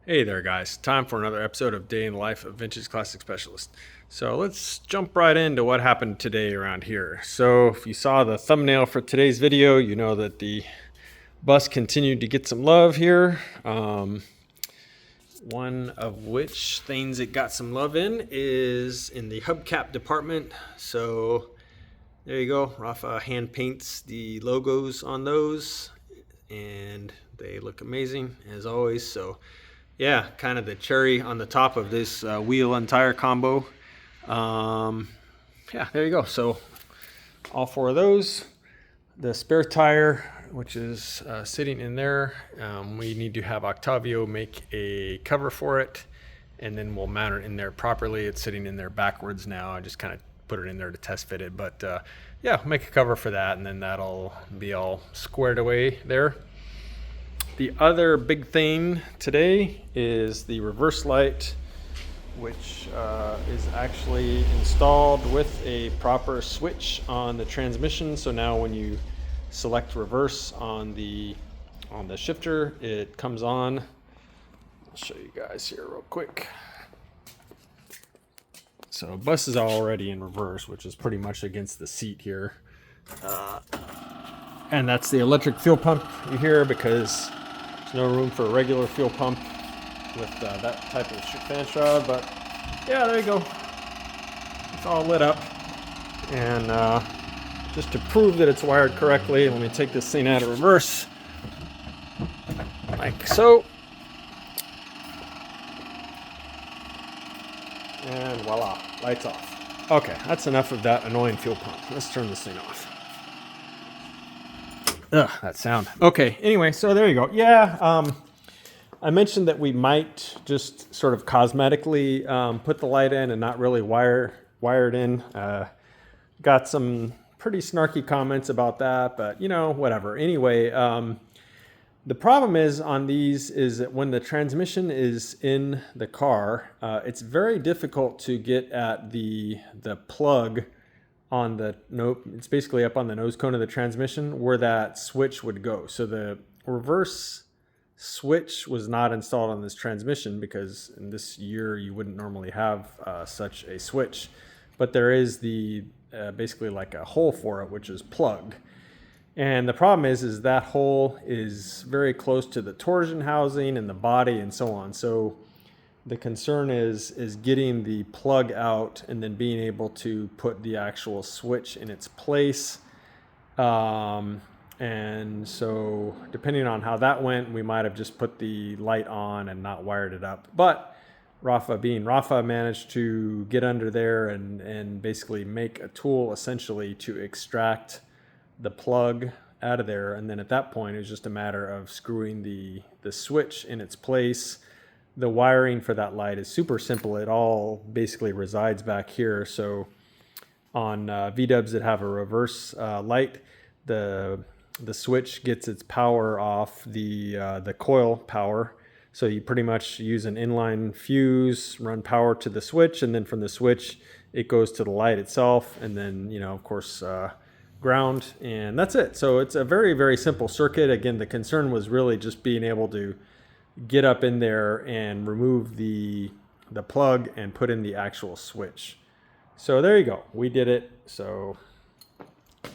Hey there guys, time for another episode of Day in the Life of Vintage Classic Specialist. So let's jump right into what happened today around here. So if you saw the thumbnail for today's video, you know that the bus continued to get some love here. One of which things it got some love in is in the hubcap department. So there you go, Rafa hand paints the logos on those and they look amazing as always. So yeah, kind of the cherry on the top of this wheel and tire combo. Yeah, there you go. So all four of those. The spare tire, which is sitting in there, we need to have Octavio make a cover for it, and then we'll mount it in there properly. It's sitting in there backwards now. I just kind of put it in there to test fit it. But yeah, make a cover for that, and then that'll be all squared away there. The other big thing today is the reverse light, which is actually installed with a proper switch on the transmission. So now when you select reverse on the shifter, it comes on. I'll show you guys here real quick. So bus is already in reverse, which is pretty much against the seat here. And that's the electric fuel pump you hear because there's no room for a regular fuel pump with that type of fan shroud, but yeah, there you go. It's all lit up. And just to prove that it's wired correctly, let me take this thing out of reverse, like so. And voila, lights off. Okay, that's enough of that annoying fuel pump. Let's turn this thing off. Ugh, that sound. Okay, anyway, so there you go. Yeah, I mentioned that we might just sort of cosmetically put the light in and not really wire it in. Got some pretty snarky comments about that, but you know, whatever. Anyway, the problem is on these is that when the transmission is in the car, it's very difficult to get at the plug on the it's basically up on the nose cone of the transmission where that switch would go. So the reverse switch was not installed on this transmission because in this year you wouldn't normally have such a switch, but there is the basically like a hole for it, which is plugged. And the problem is that hole is very close to the torsion housing and the body and so on. So the concern is getting the plug out and then being able to put the actual switch in its place. And so depending on how that went, we might have just put the light on and not wired it up. But Rafa managed to get under there and basically make a tool essentially to extract the plug out of there. And then at that point, it was just a matter of screwing the switch in its place. The wiring for that light is super simple. It all basically resides back here. So on V-dubs that have a reverse light, the switch gets its power off the coil power. So you pretty much use an inline fuse, run power to the switch, and then from the switch, it goes to the light itself, and then, you know, of course, ground, and that's it. So it's a very, very simple circuit. Again, the concern was really just being able to get up in there and remove the plug and put in the actual switch. So there you go. We did it. So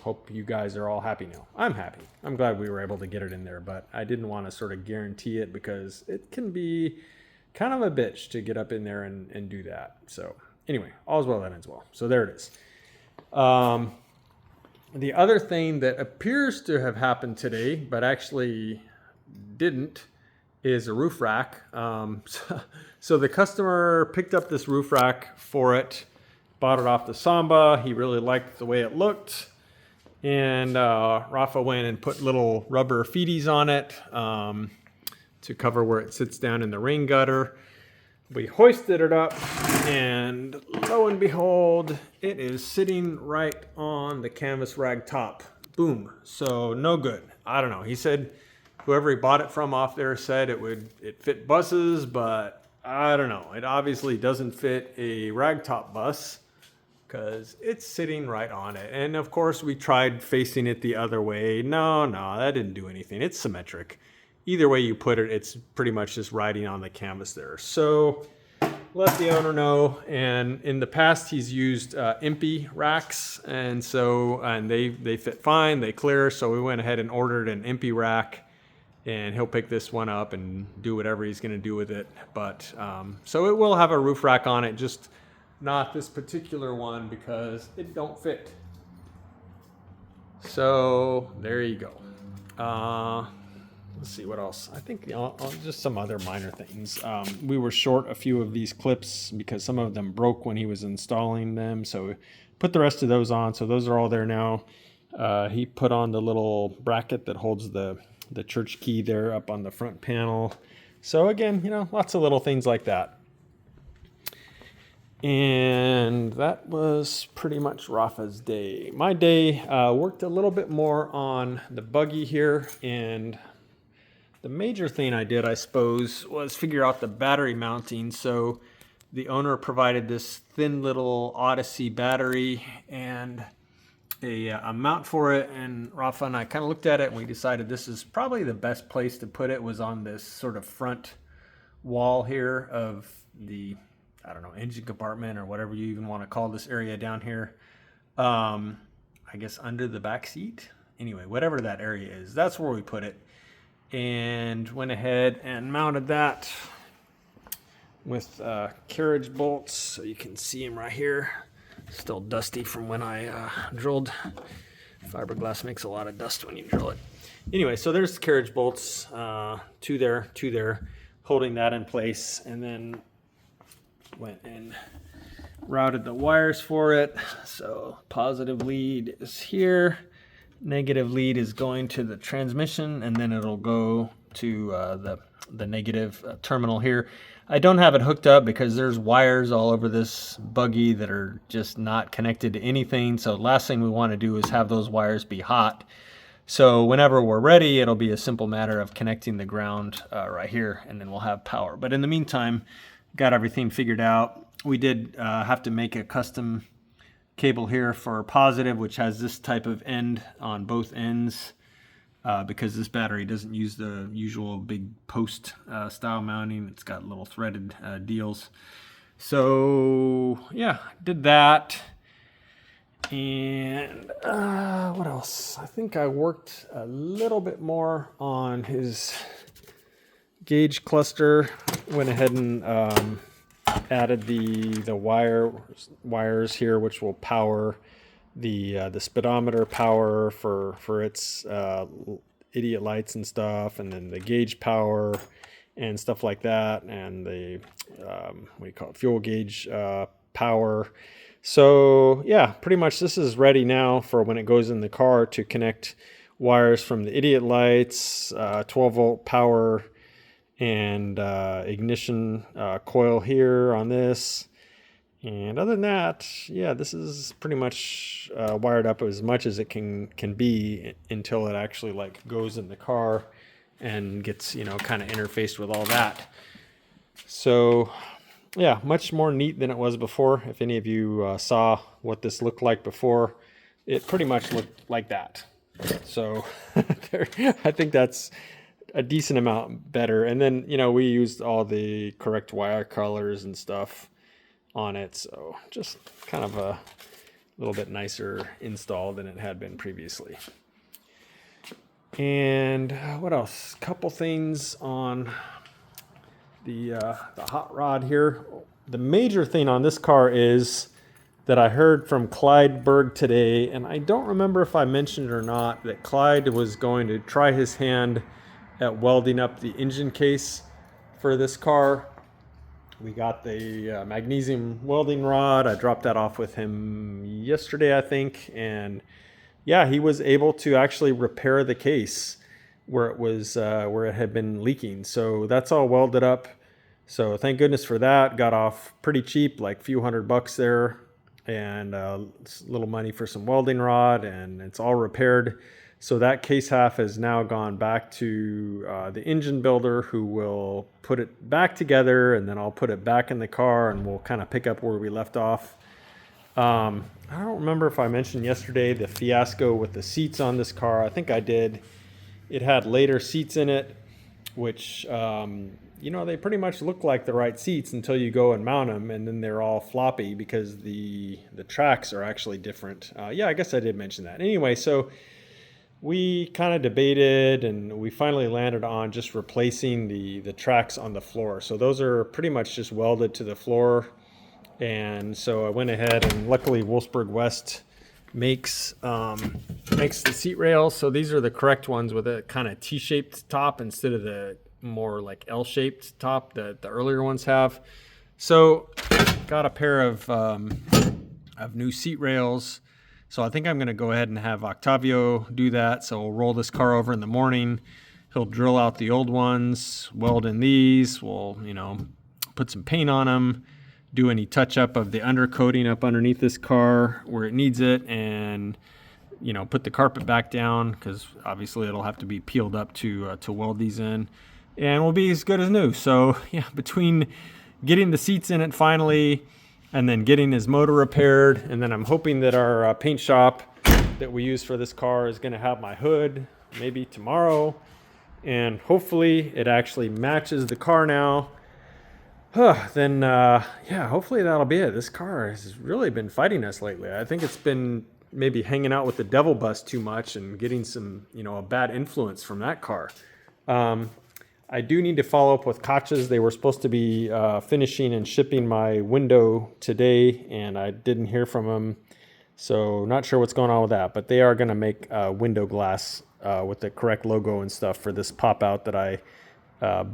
hope you guys are all happy now. I'm happy. I'm glad we were able to get it in there, but I didn't want to sort of guarantee it because it can be kind of a bitch to get up in there and do that. So anyway, all's well that ends well. So there it is. The other thing that appears to have happened today, but actually didn't, is a roof rack. So the customer picked up this roof rack for it, bought it off the Samba. He really liked the way it looked. And Rafa went and put little rubber feeties on it to cover where it sits down in the rain gutter. We hoisted it up, and lo and behold, it is sitting right on the canvas rag top. Boom. So no good. I don't know. He said whoever he bought it from off there said it fit buses, but I don't know. It obviously doesn't fit a ragtop bus because it's sitting right on it. And of course we tried facing it the other way. No, that didn't do anything. It's symmetric. either way you put it, it's pretty much just riding on the canvas there. So let the owner know. And in the past, he's used Impy racks, and they fit fine, they clear. So we went ahead and ordered an Impy rack, and he'll pick this one up and do whatever he's going to do with it. But so it will have a roof rack on it, just not this particular one because it don't fit. So there you go. Let's see what else. I think just some other minor things. We were short a few of these clips because some of them broke when he was installing them. So we put the rest of those on. So those are all there now. He put on the little bracket that holds the church key there up on the front panel. So again, lots of little things like that. And that was pretty much Rafa's day. My day worked a little bit more on the buggy here, and the major thing I did, I suppose, was figure out the battery mounting. So the owner provided this thin little Odyssey battery and a mount for it, and Rafa and I kind of looked at it and we decided this is probably the best place to put it, was on this sort of front wall here of the, I don't know, engine compartment or whatever you even want to call this area down here. I guess under the back seat. Anyway, whatever that area is, that's where we put it. And went ahead and mounted that with carriage bolts. So you can see them right here. Still dusty from when I drilled. Fiberglass makes a lot of dust when you drill it. Anyway, so there's the carriage bolts, two there, holding that in place. And then went and routed the wires for it. So positive lead is here. Negative lead is going to the transmission, and then it'll go to the negative terminal here. I don't have it hooked up because there's wires all over this buggy that are just not connected to anything. So last thing we want to do is have those wires be hot. So whenever we're ready, it'll be a simple matter of connecting the ground right here, and then we'll have power. But in the meantime, got everything figured out. We did have to make a custom cable here for positive, which has this type of end on both ends because this battery doesn't use the usual big post style mounting. It's got little threaded deals. So yeah, did that. And what else? I think I worked a little bit more on his gauge cluster. Went ahead and added the wires here, which will power the speedometer power for its idiot lights and stuff, and then the gauge power and stuff like that, and the what do you call it, fuel gauge power. So yeah, pretty much this is ready now for when it goes in the car to connect wires from the idiot lights, 12-volt power, and ignition coil here on this. And other than that, yeah, this is pretty much wired up as much as it can be until it actually like goes in the car and gets, kind of interfaced with all that. So yeah, much more neat than it was before. If any of you saw what this looked like before, it pretty much looked like that. So I think that's a decent amount better. And then, we used all the correct wire colors and stuff on it. So just kind of a little bit nicer install than it had been previously. And what else? Couple things on the hot rod here. The major thing on this car is that I heard from Clyde Berg today, and I don't remember if I mentioned it or not, that Clyde was going to try his hand at welding up the engine case for this car. We got the magnesium welding rod. I dropped that off with him yesterday, I think, and yeah, he was able to actually repair the case where it had been leaking. So that's all welded up. So thank goodness for that. Got off pretty cheap, like a few $100 there, and a little money for some welding rod, and it's all repaired. So that case half has now gone back to the engine builder, who will put it back together, and then I'll put it back in the car, and we'll kind of pick up where we left off. I don't remember if I mentioned yesterday the fiasco with the seats on this car. I think I did. It had later seats in it, which, you know, they pretty much look like the right seats until you go and mount them, and then they're all floppy because the tracks are actually different. Yeah, I guess I did mention that. Anyway, so we kind of debated and we finally landed on just replacing the tracks on the floor. So those are pretty much just welded to the floor. And so I went ahead, and luckily Wolfsburg West makes the seat rails. So these are the correct ones with a kind of T-shaped top instead of the more like L-shaped top that the earlier ones have. So got a pair of new seat rails. So I think I'm going to go ahead and have Octavio do that. So we'll roll this car over in the morning. He'll drill out the old ones, weld in these. We'll, you know, put some paint on them, do any touch up of the undercoating up underneath this car where it needs it, and, you know, put the carpet back down because obviously it'll have to be peeled up to weld these in, and we'll be as good as new. So yeah, between getting the seats in it finally, and then getting his motor repaired, and then I'm hoping that our paint shop that we use for this car is going to have my hood maybe tomorrow, and hopefully it actually matches the car now. Then yeah, hopefully that'll be it. This car has really been fighting us lately. I think it's been maybe hanging out with the devil bus too much and getting some, you know, a bad influence from that car. I do need to follow up with Koch's. They were supposed to be finishing and shipping my window today, and I didn't hear from them. So not sure what's going on with that, but they are going to make window glass with the correct logo and stuff for this pop-out that I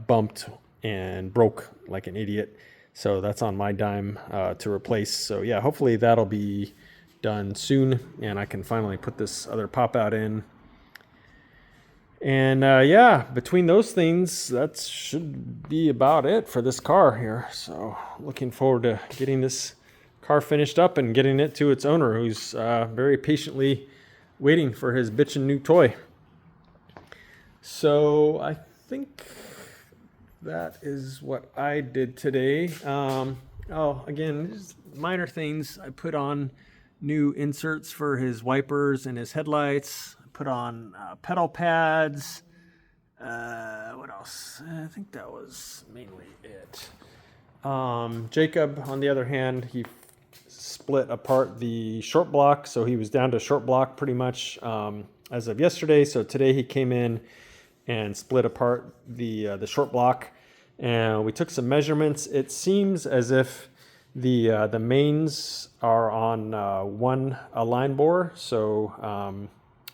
bumped and broke like an idiot. So that's on my dime to replace. So yeah, hopefully that'll be done soon, and I can finally put this other pop-out in. And yeah, between those things, that should be about it for this car here. So looking forward to getting this car finished up and getting it to its owner, who's very patiently waiting for his bitchin' new toy. So I think that is what I did today. Oh, again, just minor things. I put on new inserts for his wipers and his headlights. Put on pedal pads. What else? I think that was mainly it. Jacob, on the other hand, he split apart the short block, so he was down to short block pretty much as of yesterday. So today he came in and split apart the short block, and we took some measurements. It seems as if the mains are on one align bore, so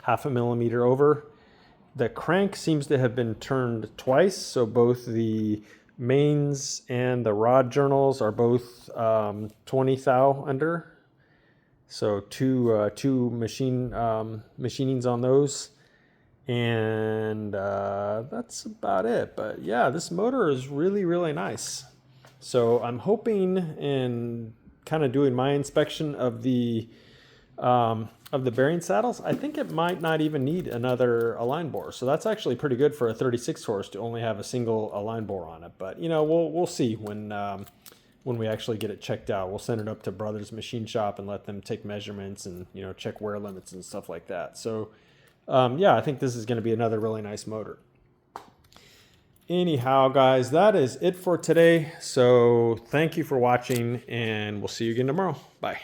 0.5 millimeter over. The crank seems to have been turned twice, so both the mains and the rod journals are both 20 thou under. So two machinings on those, and that's about it. But yeah, this motor is really nice. So I'm hoping, and kind of doing my inspection of the bearing saddles, I think it might not even need another align bore. So that's actually pretty good for a 36 horse to only have a single align bore on it. But you know, we'll see when we actually get it checked out. We'll send it up to Brothers Machine Shop and let them take measurements and, you know, check wear limits and stuff like that. So yeah, I think this is going to be another really nice motor. Anyhow, guys, that is it for today. So thank you for watching, and we'll see you again tomorrow. Bye.